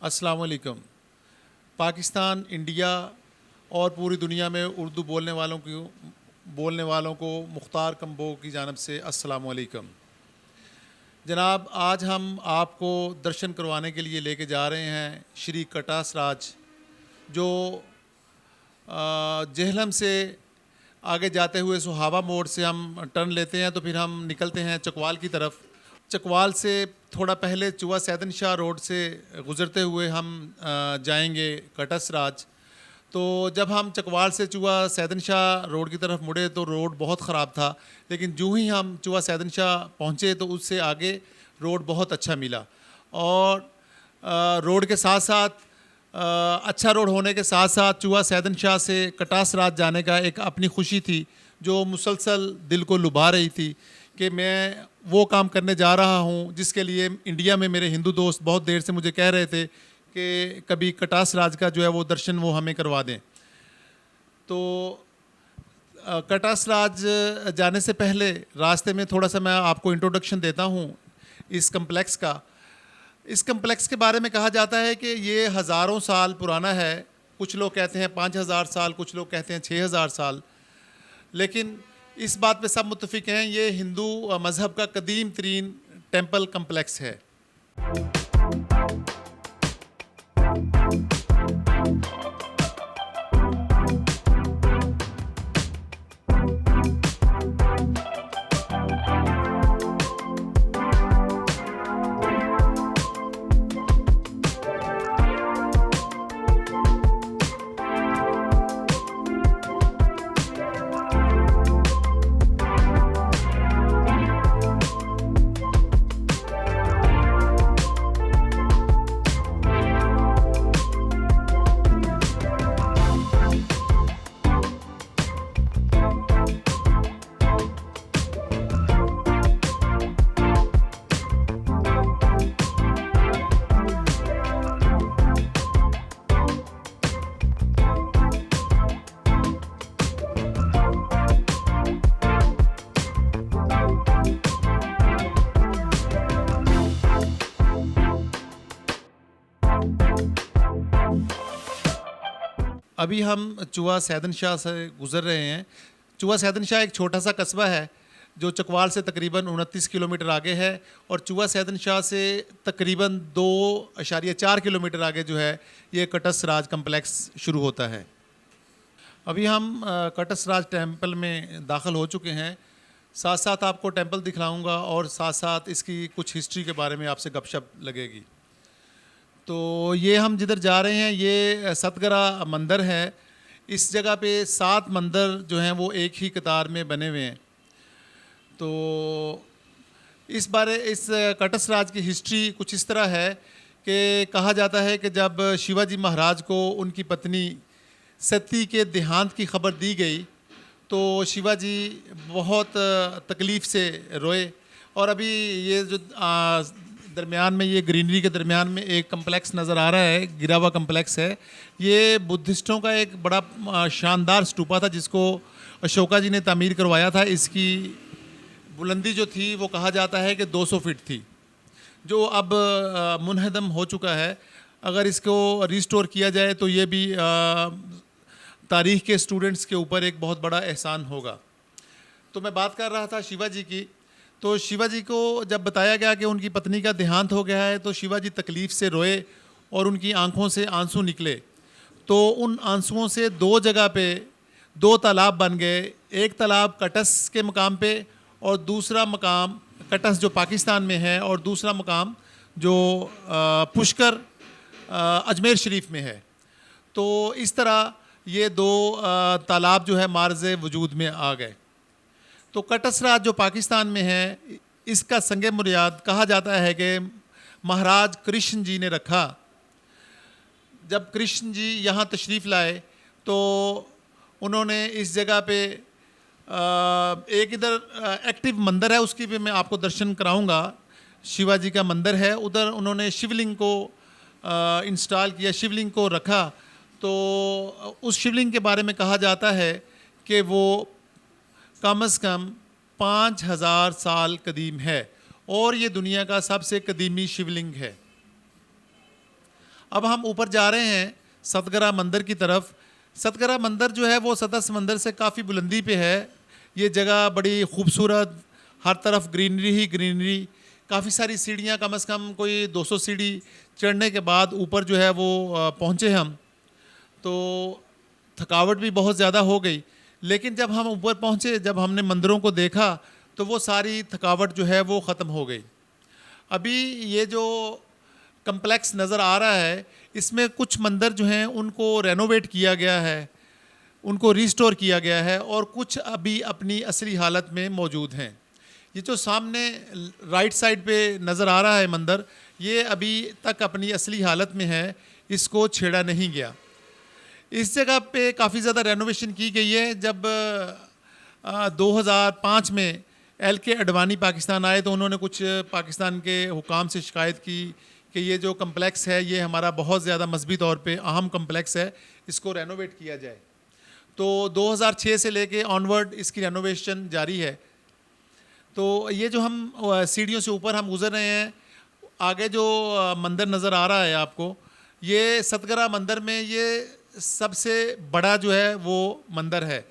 अस्सलाम वालेकुम। पाकिस्तान, इंडिया और पूरी दुनिया में उर्दू बोलने वालों को मुख्तार कम्बो की जानिब से अस्सलाम वालेकुम। जनाब, आज हम आपको दर्शन करवाने के लिए लेके जा रहे हैं श्री कटास राज, जो जेहलम से आगे जाते हुए सुहावा मोड़ से हम टर्न लेते हैं तो फिर हम निकलते हैं चकवाल की तरफ। चकवाल से थोड़ा पहले चुवा सैदन शाह रोड से गुज़रते हुए हम जाएंगे कटस राज। तो जब हम चकवाल से चुवा सैदन शाह रोड की तरफ मुड़े तो रोड बहुत ख़राब था, लेकिन जो ही हम चुवा सैदन शाह पहुँचे तो उससे आगे रोड बहुत अच्छा मिला। और रोड के साथ साथ अच्छा रोड होने के साथ साथ चुवा सैदन शाह से कटास राज जाने का एक अपनी खुशी थी जो मुसलसल दिल को लुभा रही थी कि मैं वो काम करने जा रहा हूँ जिसके लिए इंडिया में मेरे हिंदू दोस्त बहुत देर से मुझे कह रहे थे कि कभी कटास राज का जो है वो दर्शन वो हमें करवा दें। तो कटास राज जाने से पहले रास्ते में थोड़ा सा मैं आपको इंट्रोडक्शन देता हूँ इस कम्प्लेक्स का। इस कम्प्लेक्स के बारे में कहा जाता है कि ये हज़ारों साल पुराना है। कुछ लोग कहते हैं 5000 साल, कुछ लोग कहते हैं 6000 साल, लेकिन इस बात पे सब मुत्तफिक हैं ये हिंदू मज़हब का कदीम तरीन टेंपल कम्प्लेक्स है। अभी हम चुवा सैदन शाह से गुज़र रहे हैं। चुवा सैदन शाह एक छोटा सा कस्बा है जो चकवाल से तकरीबन 29 किलोमीटर आगे है और चुवा सैदन शाह से तकरीबन 2.4 किलोमीटर आगे जो है ये कटस राज कम्प्लेक्स शुरू होता है। अभी हम कटस राज टेम्पल में दाखिल हो चुके हैं। साथ साथ आपको टेम्पल दिखलाऊंगा और साथ साथ इसकी कुछ हिस्ट्री के बारे में आपसे गपशप लगेगी। तो ये हम जिधर जा रहे हैं ये सतगरा मंदिर है। इस जगह पे 7 मंदिर जो हैं वो एक ही कतार में बने हुए हैं। तो इस कटस राज की हिस्ट्री कुछ इस तरह है कि कहा जाता है कि जब शिवाजी महाराज को उनकी पत्नी सती के देहांत की खबर दी गई तो शिवाजी बहुत तकलीफ़ से रोए। और अभी ये जो दरमियान में ये ग्रीनरी के दरमियान में एक कम्प्लेक्स नज़र आ रहा है, गिरा हुआ कम्प्लेक्स है। ये बुद्धिस्टों का एक बड़ा शानदार स्तूपा था जिसको अशोका जी ने तामीर करवाया था। इसकी बुलंदी जो थी वो कहा जाता है कि 200 फीट थी, जो अब मुनहदम हो चुका है। अगर इसको रिस्टोर किया जाए तो ये भी तारीख़ के स्टूडेंट्स के ऊपर एक बहुत बड़ा एहसान होगा। तो मैं बात कर रहा था शिवाजी की। तो शिवाजी को जब बताया गया कि उनकी पत्नी का देहांत हो गया है तो शिवाजी तकलीफ़ से रोए और उनकी आंखों से आंसू निकले। तो उन आंसुओं से 2 जगह पे 2 तालाब बन गए। एक तालाब कटस के मकाम पे और दूसरा मकाम कटस जो पाकिस्तान में है और दूसरा मकाम जो पुष्कर अजमेर शरीफ में है। तो इस तरह ये 2 तालाब जो है मार्ज़ वजूद में आ गए। तो कटस राज जो पाकिस्तान में है इसका संग बुनियाद कहा जाता है कि महाराज कृष्ण जी ने रखा। जब कृष्ण जी यहाँ तशरीफ़ लाए तो उन्होंने इस जगह पे एक इधर एक्टिव मंदिर है, उसकी भी मैं आपको दर्शन कराऊंगा। शिवाजी का मंदिर है, उधर उन्होंने शिवलिंग को इंस्टॉल किया, शिवलिंग को रखा। तो उस शिवलिंग के बारे में कहा जाता है कि वो कम से कम 5000 साल कदीम है और ये दुनिया का सबसे कदीमी शिवलिंग है। अब हम ऊपर जा रहे हैं सतगरा मंदिर की तरफ। सतगरा मंदिर जो है वो सतर समंदर से काफ़ी बुलंदी पे है। ये जगह बड़ी खूबसूरत, हर तरफ ग्रीनरी ही ग्रीनरी, काफ़ी सारी सीढ़ियाँ, कम से कम कोई 200 सीढ़ी चढ़ने के बाद ऊपर जो है वो पहुँचे हम। तो थकावट भी बहुत ज़्यादा हो गई, लेकिन जब हम ऊपर पहुँचे, जब हमने मंदिरों को देखा तो वो सारी थकावट जो है वो ख़त्म हो गई। अभी ये जो कम्प्लेक्स नज़र आ रहा है, इसमें कुछ मंदिर जो हैं उनको रेनोवेट किया गया है, उनको रिस्टोर किया गया है, और कुछ अभी अपनी असली हालत में मौजूद हैं। ये जो सामने राइट साइड पे नज़र आ रहा है मंदिर, ये अभी तक अपनी असली हालत में है, इसको छेड़ा नहीं गया। इस जगह पे काफ़ी ज़्यादा रेनोवेशन की गई है। जब 2005 में LK अडवाणी पाकिस्तान आए तो उन्होंने कुछ पाकिस्तान के हुकाम से शिकायत की कि ये जो कम्प्लेक्स है ये हमारा बहुत ज़्यादा मजहबी तौर पे अहम कम्प्लेक्स है, इसको रेनोवेट किया जाए। तो 2006 से लेके ऑनवर्ड इसकी रेनोवेशन जारी है। तो ये जो हम सीढ़ियों से ऊपर हम गुज़र रहे हैं, आगे जो मंदिर नज़र आ रहा है आपको, ये सतगरा मंदिर में ये सबसे बड़ा जो है वो मंदिर है।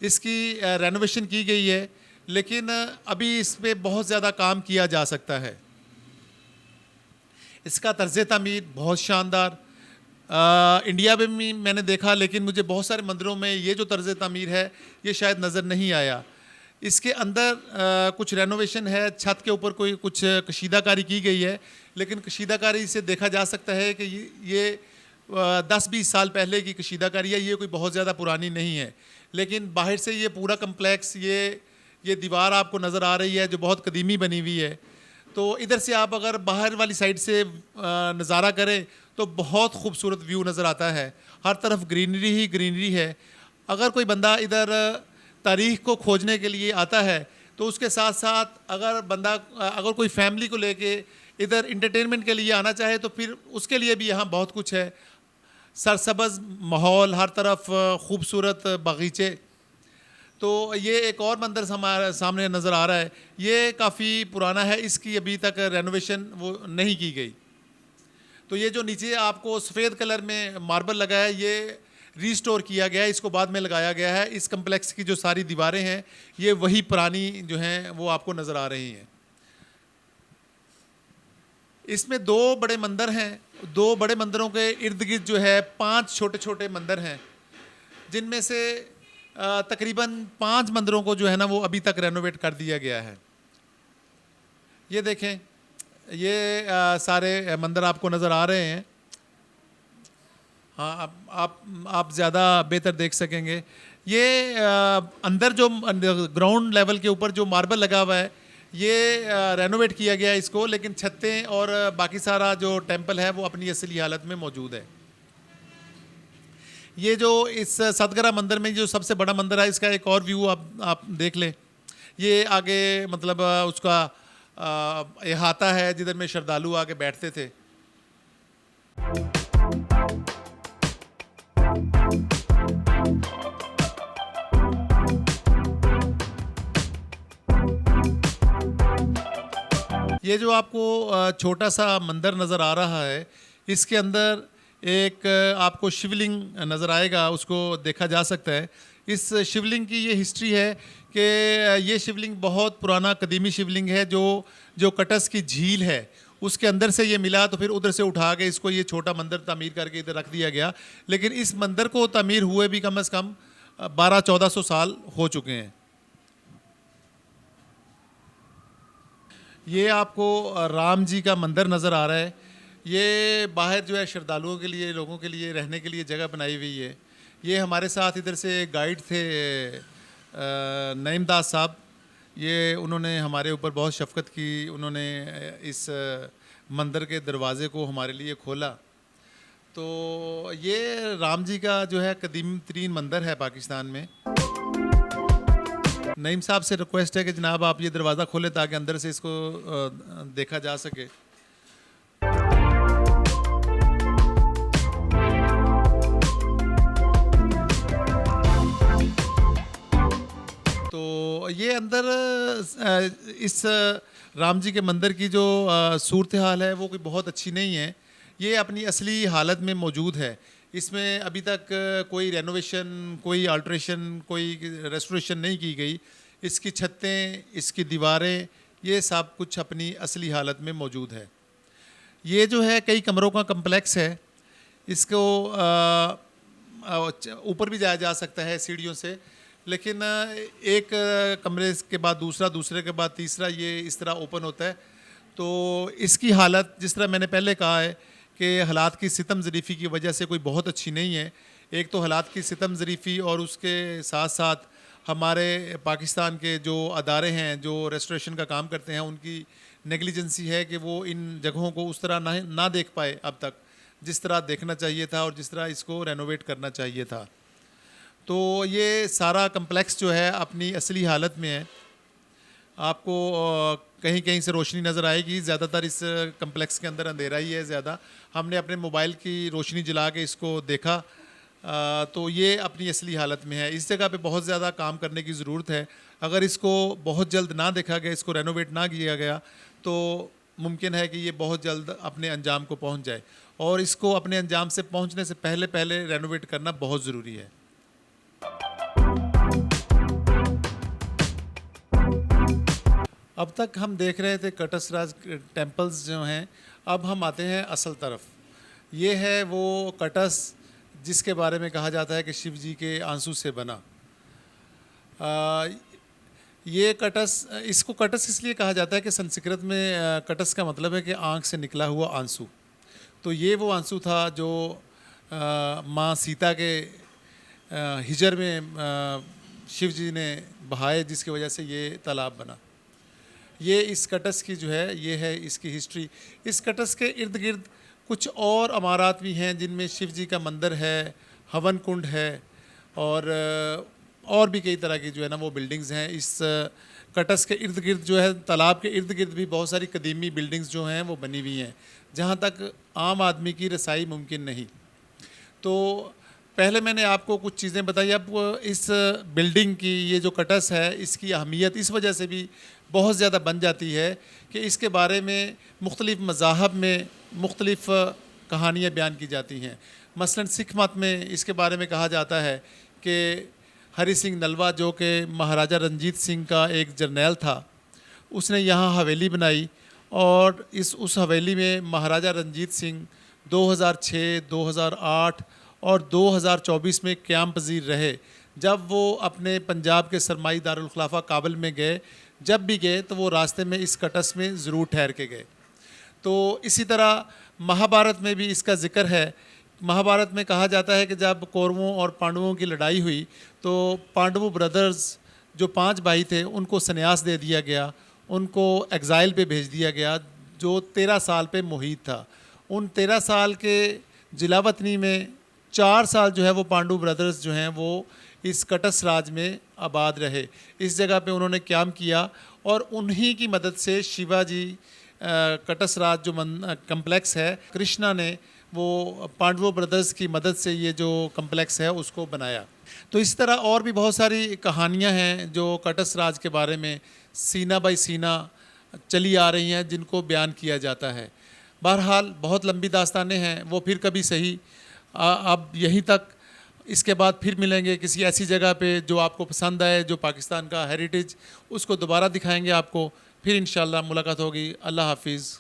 इसकी रेनोवेशन की गई है, लेकिन अभी इस पे बहुत ज़्यादा काम किया जा सकता है। इसका तर्ज़ तामीर बहुत शानदार, इंडिया में भी मैंने देखा, लेकिन मुझे बहुत सारे मंदिरों में ये जो तर्ज़ तामीर है ये शायद नज़र नहीं आया। इसके अंदर कुछ रेनोवेशन है, छत के ऊपर कोई कुछ कशीदाकारी की गई है, लेकिन कशीदाकारी से देखा जा सकता है कि ये 10-20 साल पहले की कशीदाकारी है, ये कोई बहुत ज़्यादा पुरानी नहीं है। लेकिन बाहर से ये पूरा कम्प्लेक्स, ये दीवार आपको नज़र आ रही है जो बहुत कदीमी बनी हुई है। तो इधर से आप अगर बाहर वाली साइड से नज़ारा करें तो बहुत खूबसूरत व्यू नज़र आता है, हर तरफ ग्रीनरी ही ग्रीनरी है। अगर कोई बंदा इधर तारीख़ को खोजने के लिए आता है तो उसके साथ साथ अगर कोई फैमिली को लेके इधर इंटरटेनमेंट के लिए आना चाहे तो फिर उसके लिए भी यहाँ बहुत कुछ है। सरसब्ज़ माहौल, हर तरफ खूबसूरत बगीचे। तो ये एक और मंदिर हमारे सामने नज़र आ रहा है, ये काफ़ी पुराना है, इसकी अभी तक रेनोवेशन वो नहीं की गई। तो ये जो नीचे आपको सफ़ेद कलर में मार्बल लगा है, ये रिस्टोर किया गया है, इसको बाद में लगाया गया है। इस कम्प्लेक्स की जो सारी दीवारें हैं ये वही पुरानी जो हैं वो आपको नज़र आ रही हैं। इसमें 2 बड़े मंदिर हैं, 2 बड़े मंदिरों के इर्द गिर्द जो है 5 छोटे छोटे मंदिर हैं, जिनमें से तकरीबन 5 मंदिरों को जो है ना वो अभी तक रेनोवेट कर दिया गया है। ये देखें, ये सारे मंदिर आपको नज़र आ रहे हैं। हाँ, आप ज़्यादा बेहतर देख सकेंगे। ये अंदर जो ग्राउंड लेवल के ऊपर जो मार्बल लगा हुआ है ये रेनोवेट किया गया है इसको, लेकिन छतें और बाकी सारा जो टेंपल है वो अपनी असली हालत में मौजूद है। ये जो इस सतगरा मंदिर में जो सबसे बड़ा मंदिर है, इसका एक और व्यू आप देख लें। ये आगे मतलब उसका अहाता है जिधर में श्रद्धालु आके बैठते थे। ये जो आपको छोटा सा मंदिर नज़र आ रहा है, इसके अंदर एक आपको शिवलिंग नज़र आएगा, उसको देखा जा सकता है। इस शिवलिंग की ये हिस्ट्री है कि ये शिवलिंग बहुत पुराना कदीमी शिवलिंग है, जो कटस की झील है उसके अंदर से ये मिला, तो फिर उधर से उठा के इसको ये छोटा मंदिर तामीर करके इधर रख दिया गया। लेकिन इस मंदिर को तामीर हुए भी कम से कम 1200-1400 साल हो चुके हैं। ये आपको राम जी का मंदिर नज़र आ रहा है। ये बाहर जो है श्रद्धालुओं के लिए, लोगों के लिए रहने के लिए जगह बनाई हुई है। ये हमारे साथ इधर से गाइड थे नईम दास साहब, ये उन्होंने हमारे ऊपर बहुत शफ़क़त की, उन्होंने इस मंदिर के दरवाज़े को हमारे लिए खोला। तो ये राम जी का जो है कदीम तरीन मंदिर है पाकिस्तान में। नईम साहब से रिक्वेस्ट है कि जनाब आप ये दरवाज़ा खोलें ताकि अंदर से इसको देखा जा सके। तो ये अंदर इस राम जी के मंदिर की जो सूरत हाल है वो कोई बहुत अच्छी नहीं है। ये अपनी असली हालत में मौजूद है। इसमें अभी तक कोई रेनोवेशन, कोई अल्ट्रेशन, कोई रेस्टोरेशन नहीं की गई। इसकी छतें, इसकी दीवारें, ये सब कुछ अपनी असली हालत में मौजूद है। ये जो है कई कमरों का कम्प्लेक्स है। इसको ऊपर भी जाया जा सकता है सीढ़ियों से, लेकिन एक कमरे के बाद दूसरा, दूसरे के बाद तीसरा, ये इस तरह ओपन होता है। तो इसकी हालत, जिस तरह मैंने पहले कहा है कि हालात की सितम ज़रीफ़ी की वजह से कोई बहुत अच्छी नहीं है। एक तो हालात की सितम ज़रीफ़ी और उसके साथ साथ हमारे पाकिस्तान के जो अदारे हैं जो रेस्टोरेशन का काम करते हैं, उनकी नेग्लिजेंसी है कि वो इन जगहों को उस तरह ना देख पाए अब तक, जिस तरह देखना चाहिए था और जिस तरह इसको रेनोवेट करना चाहिए था। तो ये सारा कम्प्लेक्स जो है अपनी असली हालत में है। आपको कहीं कहीं से रोशनी नज़र आएगी, ज़्यादातर इस कम्प्लेक्स के अंदर अंधेरा ही है ज़्यादा। हमने अपने मोबाइल की रोशनी जला के इसको देखा, तो ये अपनी असली हालत में है। इस जगह पे बहुत ज़्यादा काम करने की ज़रूरत है। अगर इसको बहुत जल्द ना देखा गया, इसको रेनोवेट ना किया गया, तो मुमकिन है कि ये बहुत जल्द अपने अंजाम को पहुंच जाए, और इसको अपने अंजाम से पहुंचने से पहले पहले रेनोवेट करना बहुत ज़रूरी है। अब तक हम देख रहे थे कटसराज टेम्पल्स जो हैं, अब हम आते हैं असल तरफ। ये है वो कटस जिसके बारे में कहा जाता है कि शिव जी के आंसू से बना। ये कटस, इसको कटस इसलिए कहा जाता है कि संस्कृत में कटस का मतलब है कि आँख से निकला हुआ आंसू। तो ये वो आंसू था जो माँ सीता के हिजर में शिव जी ने बहाए, जिसकी वजह से ये तालाब बना। ये इस कटस की जो है, ये है इसकी हिस्ट्री। इस कटस के इर्द गिर्द कुछ और अमारात भी हैं जिनमें शिव जी का मंदिर है, हवन कुंड है, और भी कई तरह की जो है ना वो बिल्डिंग्स हैं। इस कटस के इर्द गिर्द जो है, तालाब के इर्द गिर्द भी बहुत सारी कदीमी बिल्डिंग्स जो हैं वो बनी हुई हैं, जहाँ तक आम आदमी की रसाई मुमकिन नहीं। तो पहले मैंने आपको कुछ चीज़ें बताई। अब इस बिल्डिंग की, ये जो कटस है, इसकी अहमियत इस वजह से भी बहुत ज़्यादा बन जाती है कि इसके बारे में मुख्तलिफ़ मज़ाहब में मुख्तलिफ़ कहानियाँ बयान की जाती हैं। मसलन सिख मत में इसके बारे में कहा जाता है कि हरी सिंह नलवा, जो कि महाराजा रंजीत सिंह का एक जर्नैल था, उसने यहाँ हवेली बनाई, और उस हवेली में महाराजा रंजीत सिंह 2006, 2008 और 2024 में क़याम पज़ीर रहे। जब वो अपने पंजाब के सरमाई दारुल खिलाफा काबुल में गए, जब भी गए तो वो रास्ते में इस कटस में ज़रूर ठहर के गए। तो इसी तरह महाभारत में भी इसका ज़िक्र है। महाभारत में कहा जाता है कि जब कौरवों और पांडवों की लड़ाई हुई तो पांडवों ब्रदर्स जो 5 भाई थे उनको संन्यास दे दिया गया, उनको एग्ज़ाइल पे भेज दिया गया, जो 13 साल पे मुहीत था। उन 13 साल के जिलावतनी में 4 साल जो है वो पांडु ब्रदर्स जो हैं वो इस कटस राज में आबाद रहे। इस जगह पे उन्होंने क़याम किया, और उन्हीं की मदद से शिवाजी कटस राज जो कम्प्लेक्स है, कृष्णा ने वो पांडवों ब्रदर्स की मदद से ये जो कम्प्लेक्स है उसको बनाया। तो इस तरह और भी बहुत सारी कहानियाँ हैं जो कटस राज के बारे में सीना बाई सीना चली आ रही हैं, जिनको बयान किया जाता है। बहरहाल बहुत लंबी दास्तानें हैं, वो फिर कभी सही। अब यहीं तक, इसके बाद फिर मिलेंगे किसी ऐसी जगह पे जो आपको पसंद आए, जो पाकिस्तान का हेरिटेज, उसको दोबारा दिखाएंगे आपको। फिर इंशाल्लाह मुलाकात होगी। अल्लाह हाफिज़।